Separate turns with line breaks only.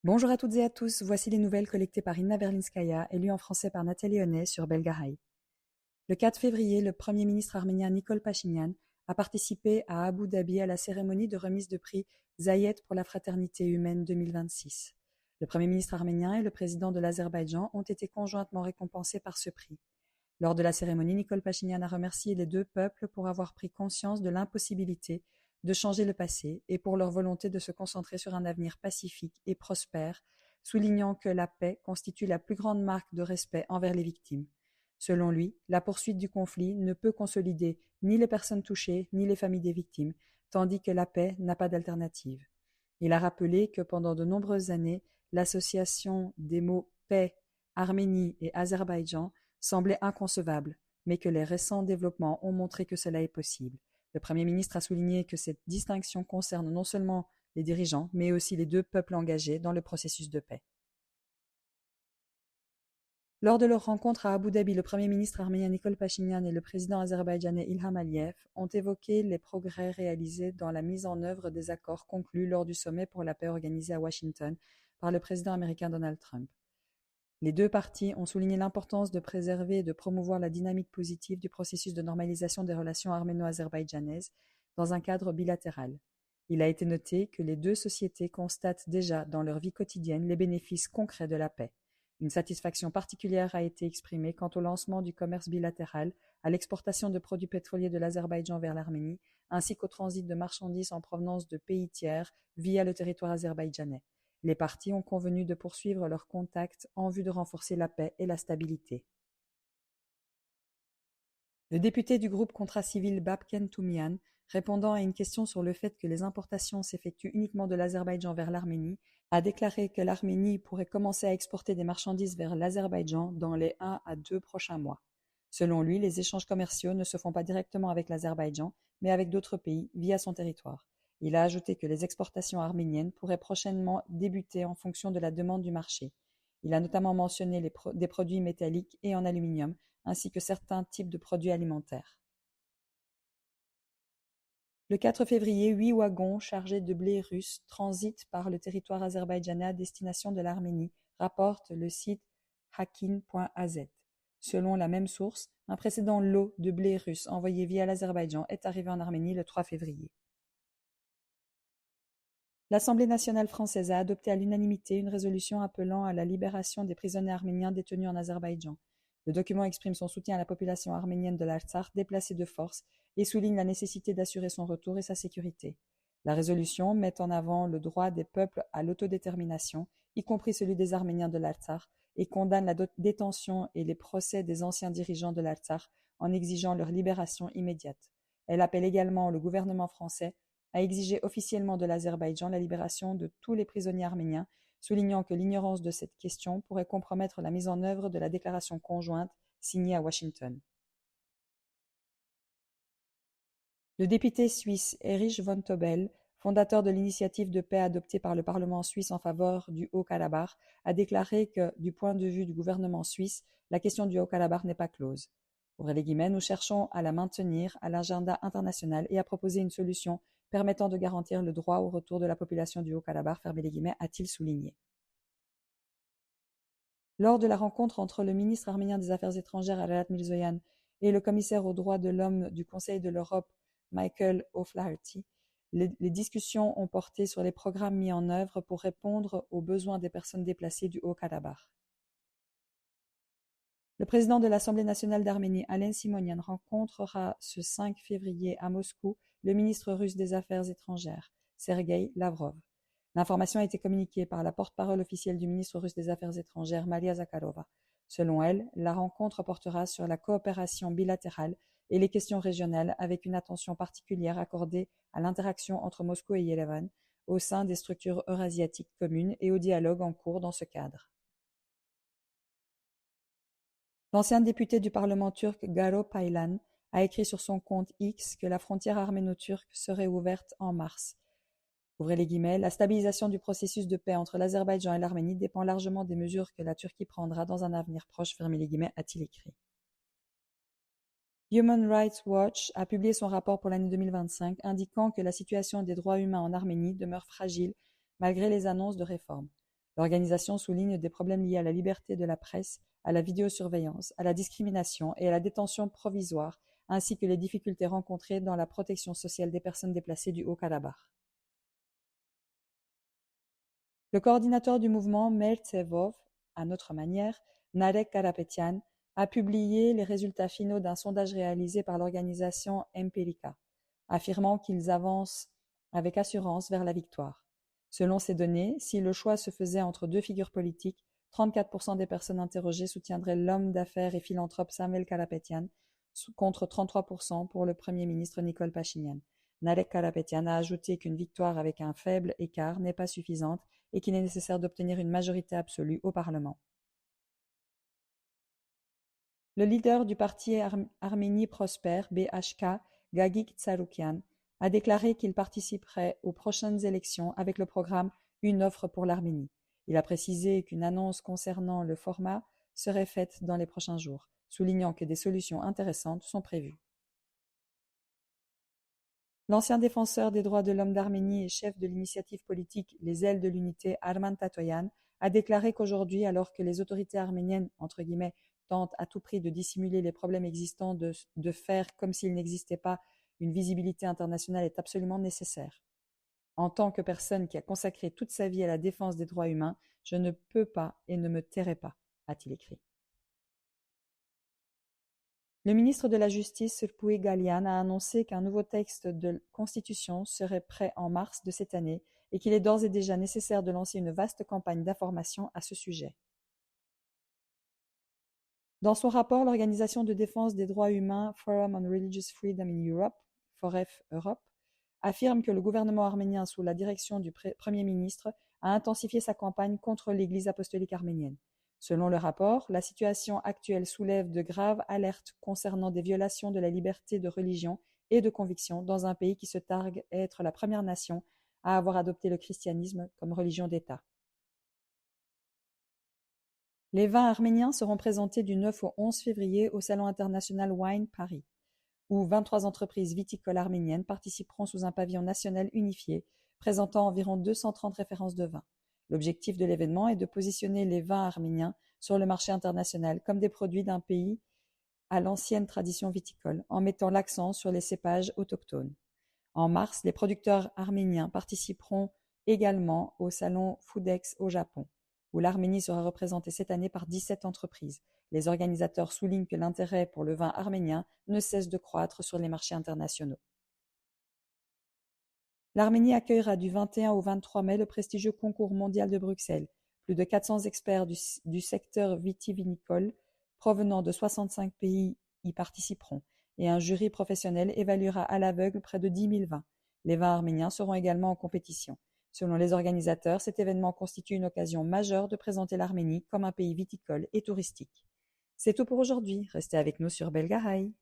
Bonjour à toutes et à tous, voici les nouvelles collectées par Inna Berlinskaya et lues en français par Nathalie Honnet sur Belgaraï. Le 4 février, le Premier ministre arménien Nikol Pachinian a participé à Abu Dhabi à la cérémonie de remise de prix Zayed pour la fraternité humaine 2026. Le Premier ministre arménien et le président de l'Azerbaïdjan ont été conjointement récompensés par ce prix. Lors de la cérémonie, Nikol Pachinian a remercié les deux peuples pour avoir pris conscience de l'impossibilité de changer le passé et pour leur volonté de se concentrer sur un avenir pacifique et prospère, soulignant que la paix constitue la plus grande marque de respect envers les victimes. Selon lui, la poursuite du conflit ne peut consolider ni les personnes touchées ni les familles des victimes, tandis que la paix n'a pas d'alternative. Il a rappelé que pendant de nombreuses années, l'association des mots paix, Arménie et Azerbaïdjan semblait inconcevable, mais que les récents développements ont montré que cela est possible. Le Premier ministre a souligné que cette distinction concerne non seulement les dirigeants, mais aussi les deux peuples engagés dans le processus de paix. Lors de leur rencontre à Abu Dhabi, le Premier ministre arménien Nikol Pachinian et le président azerbaïdjanais Ilham Aliyev ont évoqué les progrès réalisés dans la mise en œuvre des accords conclus lors du sommet pour la paix organisé à Washington par le président américain Donald Trump. Les deux parties ont souligné l'importance de préserver et de promouvoir la dynamique positive du processus de normalisation des relations arméno-azerbaïdjanaises dans un cadre bilatéral. Il a été noté que les deux sociétés constatent déjà dans leur vie quotidienne les bénéfices concrets de la paix. Une satisfaction particulière a été exprimée quant au lancement du commerce bilatéral, à l'exportation de produits pétroliers de l'Azerbaïdjan vers l'Arménie, ainsi qu'au transit de marchandises en provenance de pays tiers via le territoire azerbaïdjanais. Les parties ont convenu de poursuivre leurs contacts en vue de renforcer la paix et la stabilité. Le député du groupe Contrat civil Babken Toumian, répondant à une question sur le fait que les importations s'effectuent uniquement de l'Azerbaïdjan vers l'Arménie, a déclaré que l'Arménie pourrait commencer à exporter des marchandises vers l'Azerbaïdjan dans les 1 à 2 prochains mois. Selon lui, les échanges commerciaux ne se font pas directement avec l'Azerbaïdjan, mais avec d'autres pays via son territoire. Il a ajouté que les exportations arméniennes pourraient prochainement débuter en fonction de la demande du marché. Il a notamment mentionné des produits métalliques et en aluminium, ainsi que certains types de produits alimentaires. Le 4 février, 8 wagons chargés de blé russe transitent par le territoire azerbaïdjanais à destination de l'Arménie, rapporte le site hakin.az. Selon la même source, un précédent lot de blé russe envoyé via l'Azerbaïdjan est arrivé en Arménie le 3 février. L'Assemblée nationale française a adopté à l'unanimité une résolution appelant à la libération des prisonniers arméniens détenus en Azerbaïdjan. Le document exprime son soutien à la population arménienne de l'Artsakh déplacée de force et souligne la nécessité d'assurer son retour et sa sécurité. La résolution met en avant le droit des peuples à l'autodétermination, y compris celui des Arméniens de l'Artsakh, et condamne la détention et les procès des anciens dirigeants de l'Artsakh en exigeant leur libération immédiate. Elle appelle également le gouvernement français a exigé officiellement de l'Azerbaïdjan la libération de tous les prisonniers arméniens, soulignant que l'ignorance de cette question pourrait compromettre la mise en œuvre de la déclaration conjointe signée à Washington. Le député suisse Erich von Tobel, fondateur de l'initiative de paix adoptée par le Parlement suisse en faveur du Haut-Karabakh, a déclaré que, du point de vue du gouvernement suisse, la question du Haut-Karabakh n'est pas close. Ouvrez les guillemets, nous cherchons à la maintenir à l'agenda international et à proposer une solution permettant de garantir le droit au retour de la population du Haut-Karabakh, fermez les guillemets, a-t-il souligné. Lors de la rencontre entre le ministre arménien des Affaires étrangères Ararat Mirzoyan et le commissaire aux droits de l'homme du Conseil de l'Europe Michael O'Flaherty, les discussions ont porté sur les programmes mis en œuvre pour répondre aux besoins des personnes déplacées du Haut-Karabakh. Le président de l'Assemblée nationale d'Arménie, Alen Simonian, rencontrera ce 5 février à Moscou le ministre russe des Affaires étrangères, Sergueï Lavrov. L'information a été communiquée par la porte-parole officielle du ministre russe des Affaires étrangères, Maria Zakharova. Selon elle, la rencontre portera sur la coopération bilatérale et les questions régionales avec une attention particulière accordée à l'interaction entre Moscou et Yerevan au sein des structures eurasiatiques communes et au dialogue en cours dans ce cadre. L'ancien député du Parlement turc Garo Paylan a écrit sur son compte X que la frontière arméno-turque serait ouverte en mars. Ouvrez les guillemets, la stabilisation du processus de paix entre l'Azerbaïdjan et l'Arménie dépend largement des mesures que la Turquie prendra dans un avenir proche, fermez les guillemets, a-t-il écrit. Human Rights Watch a publié son rapport pour l'année 2025 indiquant que la situation des droits humains en Arménie demeure fragile malgré les annonces de réformes. L'organisation souligne des problèmes liés à la liberté de la presse, à la vidéosurveillance, à la discrimination et à la détention provisoire, ainsi que les difficultés rencontrées dans la protection sociale des personnes déplacées du Haut-Karabakh. Le coordinateur du mouvement, Meir Tzevov, à notre manière, Narek Karapetyan, a publié les résultats finaux d'un sondage réalisé par l'organisation Empirica, affirmant qu'ils avancent avec assurance vers la victoire. Selon ces données, si le choix se faisait entre deux figures politiques, 34% des personnes interrogées soutiendraient l'homme d'affaires et philanthrope Samuel Karapetyan, contre 33% pour le Premier ministre Nikol Pachinian. Narek Karapetyan a ajouté qu'une victoire avec un faible écart n'est pas suffisante et qu'il est nécessaire d'obtenir une majorité absolue au Parlement. Le leader du parti Arménie prospère, BHK, Gagik Tsaroukian, a déclaré qu'il participerait aux prochaines élections avec le programme Une offre pour l'Arménie. Il a précisé qu'une annonce concernant le format serait faite dans les prochains jours, soulignant que des solutions intéressantes sont prévues. L'ancien défenseur des droits de l'homme d'Arménie et chef de l'initiative politique Les Ailes de l'Unité, Arman Tatoyan, a déclaré qu'aujourd'hui, alors que les autorités arméniennes, entre guillemets, tentent à tout prix de dissimuler les problèmes existants, de faire comme s'il n'existait pas, une visibilité internationale est absolument nécessaire. En tant que personne qui a consacré toute sa vie à la défense des droits humains, je ne peux pas et ne me tairai pas, a-t-il écrit. Le ministre de la Justice, Sırpui Galian, a annoncé qu'un nouveau texte de constitution serait prêt en mars de cette année et qu'il est d'ores et déjà nécessaire de lancer une vaste campagne d'information à ce sujet. Dans son rapport, l'organisation de défense des droits humains Forum on Religious Freedom in Europe, FOREF Europe, affirme que le gouvernement arménien sous la direction du Premier ministre a intensifié sa campagne contre l'Église apostolique arménienne. Selon le rapport, la situation actuelle soulève de graves alertes concernant des violations de la liberté de religion et de conviction dans un pays qui se targue être la première nation à avoir adopté le christianisme comme religion d'État. Les vins arméniens seront présentés du 9 au 11 février au Salon international Wine Paris, où 23 entreprises viticoles arméniennes participeront sous un pavillon national unifié, présentant environ 230 références de vins. L'objectif de l'événement est de positionner les vins arméniens sur le marché international comme des produits d'un pays à l'ancienne tradition viticole, en mettant l'accent sur les cépages autochtones. En mars, les producteurs arméniens participeront également au salon Foodex au Japon, où l'Arménie sera représentée cette année par 17 entreprises. Les organisateurs soulignent que l'intérêt pour le vin arménien ne cesse de croître sur les marchés internationaux. L'Arménie accueillera du 21 au 23 mai le prestigieux concours mondial de Bruxelles. Plus de 400 experts du secteur vitivinicole provenant de 65 pays y participeront et un jury professionnel évaluera à l'aveugle près de 10 000 vins. Les vins arméniens seront également en compétition. Selon les organisateurs, cet événement constitue une occasion majeure de présenter l'Arménie comme un pays viticole et touristique. C'est tout pour aujourd'hui. Restez avec nous sur Belgaraï.